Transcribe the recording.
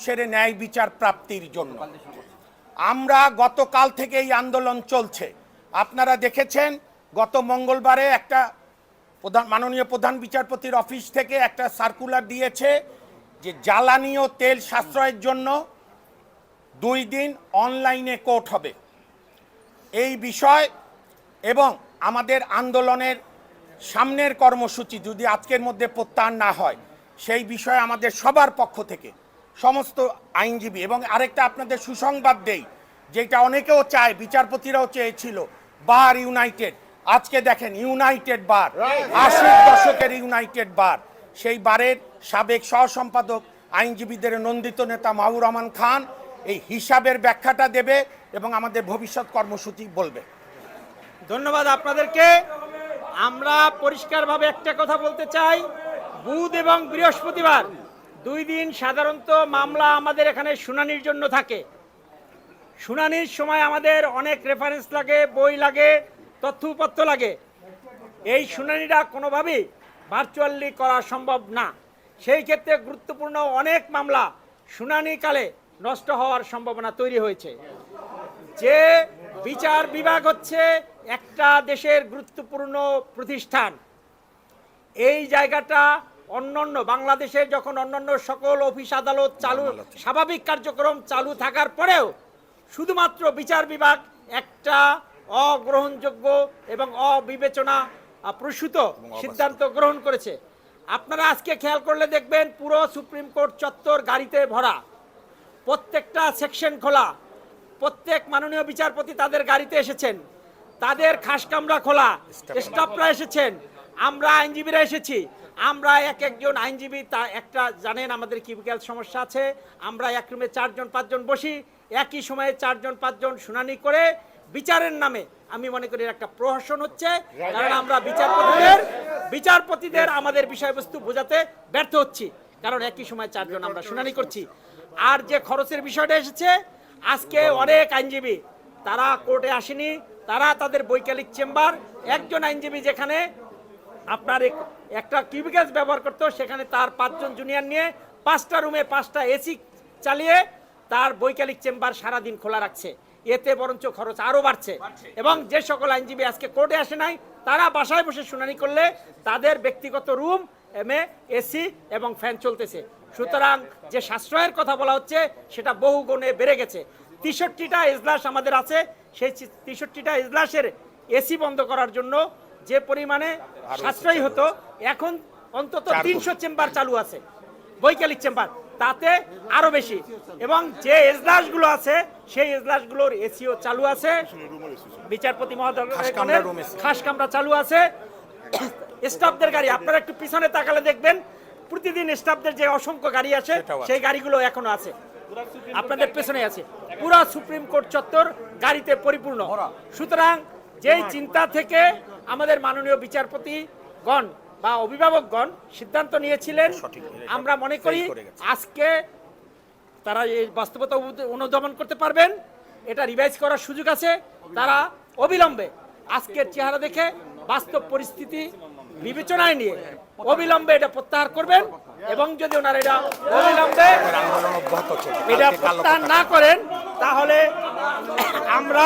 সেরে ন্যায় বিচার প্রাপ্তির জন্য আমরা গতকাল থেকে এই আন্দোলন চলছে। আপনারা দেখেছেন গত মঙ্গলবারে একটা মাননীয় প্রধান বিচারপতির অফিস থেকে একটা সার্কুলার দিয়েছে যে জ্বালানি ও তেল সাশ্রয়ের জন্য 2 দিন অনলাইনে কোর্ট হবে। এই বিষয় এবং আমাদের আন্দোলনের সামনের কর্মসূচি যদি আজকের মধ্যে প্রত্যাহার না হয় সেই বিষয়ে আমাদের সবার পক্ষ থেকে সমস্ত আইনজীবী এবং আরেকটা আপনাদের সুসংবাদ দেই, যেটা অনেকেও চায়, বিচারপতিরাও চেয়েছিল, বার ইউনাইটেড। আজকে দেখেন ইউনাইটেড বার, 80 দশকের ইউনাইটেড বার, সেই বারের সাবেক সহ সম্পাদক আইনজীবীদের নন্দিত নেতা মাহবুর রহমান খান এই হিসাবের ব্যাখ্যাটা দেবে এবং আমাদের ভবিষ্যৎ কর্মসূচি বলবে। ধন্যবাদ আপনাদেরকে। আমরা পরিষ্কারভাবে একটা কথা বলতে চাই, বুধ এবং বৃহস্পতিবার 2 দিন সাধারণত মামলা আমাদের এখানে শুনানির জন্য থাকে। শুনানির সময় আমাদের অনেক রেফারেন্স লাগে, বই লাগে, তথ্যপত্র লাগে। এই শুনানিটা কোনোভাবেই ভার্চুয়ালি করা সম্ভব না। সেই ক্ষেত্রে গুরুত্বপূর্ণ অনেক মামলা শুনানিকালে নষ্ট হওয়ার সম্ভাবনা তৈরি হয়েছে। যে বিচার বিভাগ হচ্ছে একটা দেশের গুরুত্বপূর্ণ প্রতিষ্ঠান। এই জায়গাটা অন্যান্য বাংলাদেশের যখন অন্যান্য সকল অফিস আদালত চালু, স্বাভাবিক কার্যক্রম চালু থাকার পরেও শুধুমাত্র বিচার বিভাগ একটা অগ্রহণযোগ্য এবং অবিবেচনা প্রসূত সিদ্ধান্ত গ্রহণ করেছে। আপনারা আজকে খেয়াল করলে দেখবেন পুরো সুপ্রিম কোর্ট চত্বর গাড়িতে ভরা, প্রত্যেকটা সেকশন খোলা, প্রত্যেক মাননীয় বিচারপতি তাদের গাড়িতে এসেছেন, তাদের খাস কামরা খোলা, স্টাফরা এসেছেন, আমরা আইনজীবীরা এসেছি। আমরা একজন আইনজীবী, তা একটা জানেন আমাদের কিউবিক্যাল সমস্যা আছে, আমরা এক রুমে 4 জন 5 জন বসি, একই সময়ে 4 জন 5 জন শুনানি করে বিচারের নামে আমি মনে করি একটা প্রহসন হচ্ছে। কারণ আমরা বিচারপতিদের আমাদের বিষয়বস্তু বোঝাতে ব্যর্থ হচ্ছি, কারণ একই সময় 4 জন আমরা শুনানি করছি। আর যে খরচের বিষয়টা এসেছে, আজকে অনেক আইনজীবী তারা কোর্টে আসেনি, তারা তাদের বৈকালিক চেম্বার, একজন আইনজীবী যেখানে আপনার একটা কিউবিক্যালস ব্যবহার করতো সেখানে তার 5 জন জুনিয়র নিয়ে 5টা রুমে 5টা এসি চালিয়ে তার বৈকালিক চেম্বার সারাদিন খোলা রাখছে। এতে বরঞ্চ খরচ আরও বাড়ছে। এবং যে সকল আইনজীবী আজকে কোর্টে আসে নাই, তারা বাসায় বসে শুনানি করলে তাদের ব্যক্তিগত রুম, এসি এবং ফ্যান চলতেছে। সুতরাং যে সাশ্রয়ের কথা বলা হচ্ছে সেটা বহু গুণে বেড়ে গেছে। 63টা এজলাস আমাদের আছে, সেই 63টা এজলাসের এসি বন্ধ করার জন্য যে পরিমাণে সাশ্রয়ী হতো, এখন অন্তত 300 চেম্বার চালু আছে, বৈকালিক চেম্বার, তাতে আরো বেশি। এবং যে এজলাসগুলো আছে সেই এজলাসগুলোর এসিও চালু আছে, বিচারপতি মহোদয় খাস কামরা চালু আছে, স্টাফদের গাড়ি আপনারা একটু পিছনে তাকালে দেখবেন প্রতিদিন স্টাফদের যে অসংখ্য গাড়ি আছে সেই গাড়িগুলো এখনো আছে, আপনাদের পেছনে আছে। পুরো সুপ্রিম কোর্ট চত্বর গাড়িতে পরিপূর্ণ। সুতরাং যেই চিন্তা থেকে আমাদের মাননীয় বিচারপতিগণ বা অভিভাবকগণ সিদ্ধান্ত নিয়েছিলেন, আমরা মনে করি আজকে তারা এই বাস্তবতা অনুধাবন করতে পারবেন, এটা রিভাইজ করার সুযোগ আছে। তারা অবিলম্বে আজকের চেহারা দেখে বাস্তব পরিস্থিতি বিবেচনায় নিয়ে অবিলম্বে এটা প্রত্যাহার করবেন। এবং যদি ওনারা এটা অবিলম্বে এটা প্রত্যাহার না করেন তাহলে আমরা